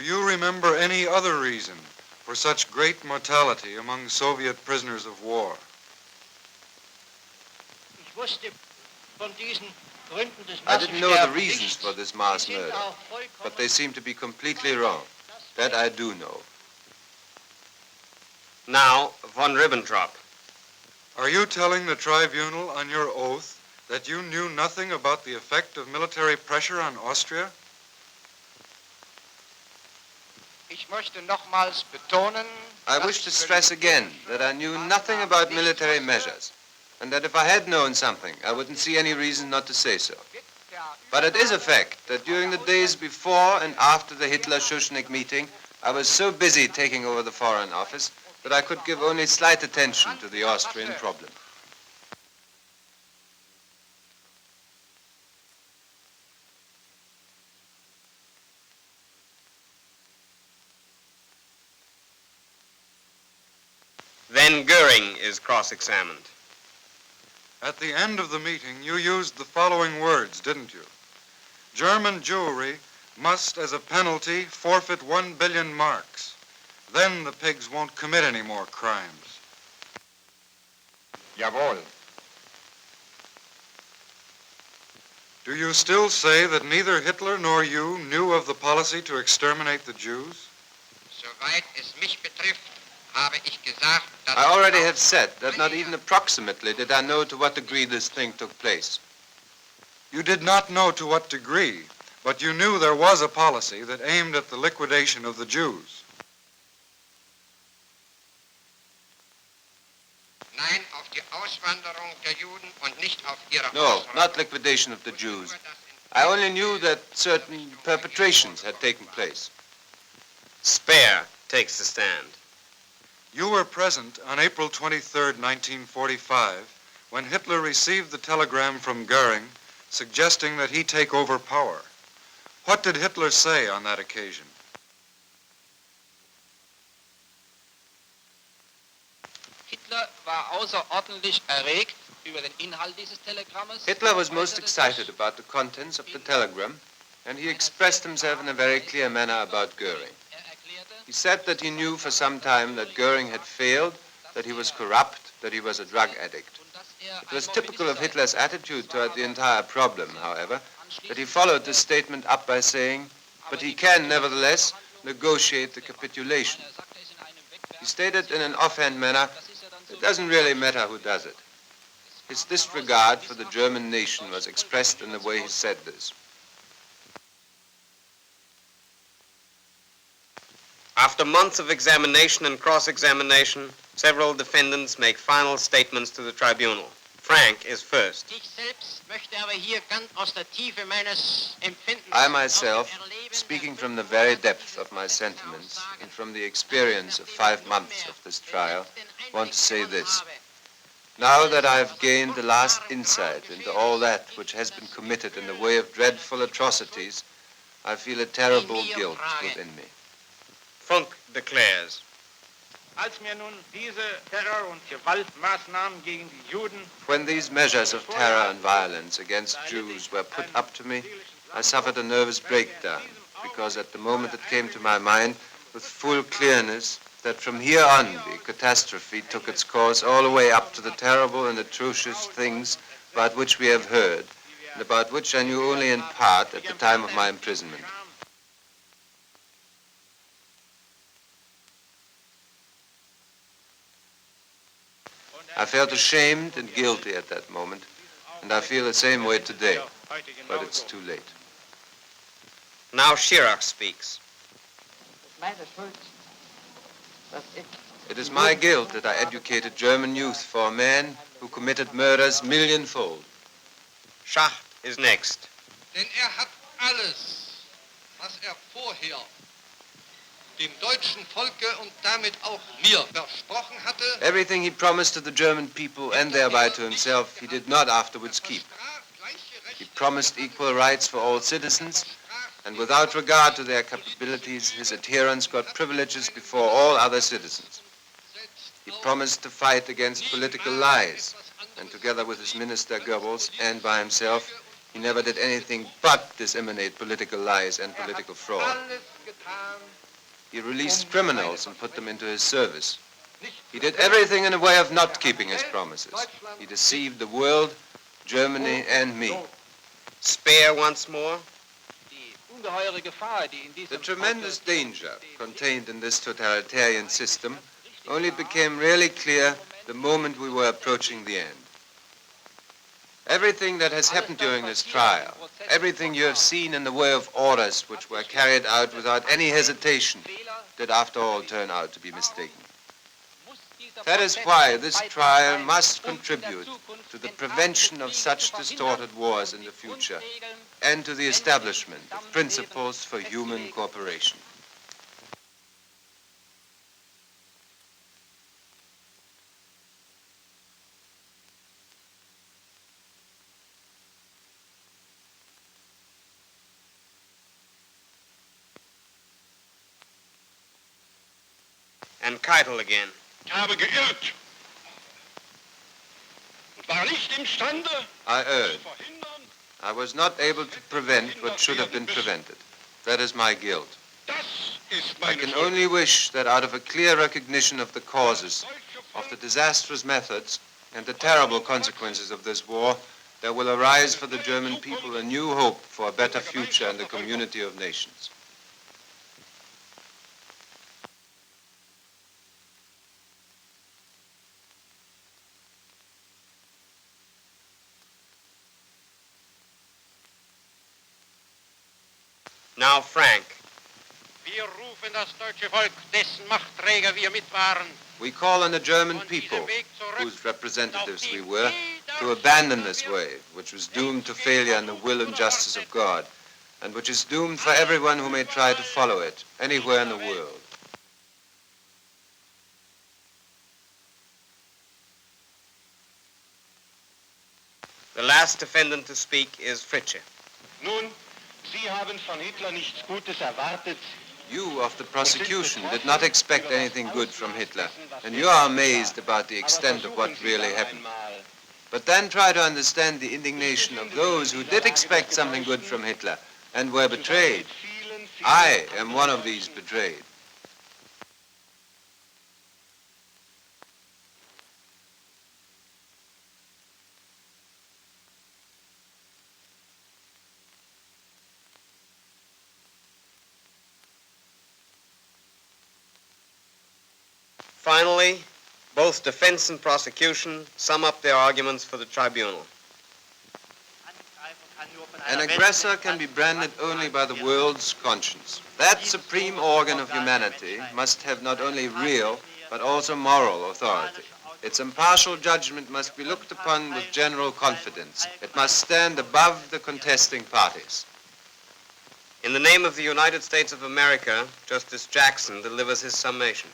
you remember any other reason for such great mortality among Soviet prisoners of war? I didn't know the reasons for this mass murder, but they seem to be completely wrong. That I do know. Now, von Ribbentrop. Are you telling the tribunal on your oath that you knew nothing about the effect of military pressure on Austria? I wish to stress again that I knew nothing about military measures, and that if I had known something, I wouldn't see any reason not to say so. But it is a fact that during the days before and after the Hitler-Schuschnigg meeting, I was so busy taking over the Foreign Office that I could give only slight attention to the Austrian problem. Then Goering is cross-examined. At the end of the meeting, you used the following words, didn't you? German Jewry must, as a penalty, forfeit 1 billion marks. Then the pigs won't commit any more crimes. Jawohl. Do you still say that neither Hitler nor you knew of the policy to exterminate the Jews? Soweit es mich betrifft, habe ich gesagt, dass I already have said that not even approximately did I know to what degree this thing took place. You did not know to what degree, but you knew there was a policy that aimed at the liquidation of the Jews. Nein, auf die Auswanderung der Juden und nicht auf ihre No, Ausrottung. not liquidation of the Jews. I only knew that certain perpetrations had taken place. Speer takes the stand. You were present on April 23, 1945, when Hitler received the telegram from Goering suggesting that he take over power. What did Hitler say on that occasion? Hitler was most excited about the contents of the telegram, and he expressed himself in a very clear manner about Goering. He said that he knew for some time that Goering had failed, that he was corrupt, that he was a drug addict. It was typical of Hitler's attitude toward the entire problem, however, that he followed this statement up by saying, but he can nevertheless negotiate the capitulation. He stated in an offhand manner, it doesn't really matter who does it. His disregard for the German nation was expressed in the way he said this. After months of examination and cross-examination, several defendants make final statements to the tribunal. Frank is first. I myself, speaking from the very depth of my sentiments and from the experience of 5 months of this trial, want to say this. Now that I have gained the last insight into all that which has been committed in the way of dreadful atrocities, I feel a terrible guilt within me. Funk declares. When these measures of terror and violence against Jews were put up to me, I suffered a nervous breakdown, because at the moment it came to my mind with full clearness that from here on the catastrophe took its course all the way up to the terrible and atrocious things about which we have heard, and about which I knew only in part at the time of my imprisonment. I felt ashamed and guilty at that moment, and I feel the same way today, but it's too late. Now Schirach speaks. It is my guilt that I educated German youth for a man who committed murders millionfold. Schacht is next. Denn hat alles, was vorher dem deutschen Volke und damit auch mir versprochen hatte. Everything he promised to the German people and thereby to himself, he did not afterwards keep. He promised equal rights for all citizens, and without regard to their capabilities, his adherents got privileges before all other citizens. He promised to fight against political lies, and together with his minister Goebbels and by himself, He never did anything but disseminate political lies and political fraud. He released criminals and put them into his service. He did everything in a way of not keeping his promises. He deceived the world, Germany, and me. Spare once more. The tremendous danger contained in this totalitarian system only became really clear the moment we were approaching the end. Everything that has happened during this trial, everything you have seen in the way of orders which were carried out without any hesitation, did after all turn out to be mistaken. That is why this trial must contribute to the prevention of such distorted wars in the future and to the establishment of principles for human cooperation. And Keitel again. Ich habe geirrt und war nicht imstande, I erred. zu verhindern, I was not able to prevent what should have been prevented. That is my guilt. das ist I meine can Schuld. only wish that out of a clear recognition of the causes, of the disastrous methods, and the terrible consequences of this war, there will arise for the German people a new hope for a better future in the community of nations. Now Frank. Wir rufen das deutsche Volk, dessen Machtträger wir mit waren, We call on the German people, whose representatives we were, to abandon this way, which was doomed to failure in the will and justice of God, and which is doomed for everyone who may try to follow it, anywhere in the world. The last defendant to speak is Fritzsche. Nun, Sie haben von Hitler nichts Gutes erwartet. You of the prosecution did not expect anything good from Hitler, and you are amazed about the extent of what really happened. But then try to understand the indignation of those who did expect something good from Hitler and were betrayed. I am one of these betrayed. Finally, both defense and prosecution sum up their arguments for the tribunal. An aggressor can be branded only by the world's conscience. That supreme organ of humanity must have not only real, but also moral authority. Its impartial judgment must be looked upon with general confidence. It must stand above the contesting parties. In the name of the United States of America, Justice Jackson delivers his summation.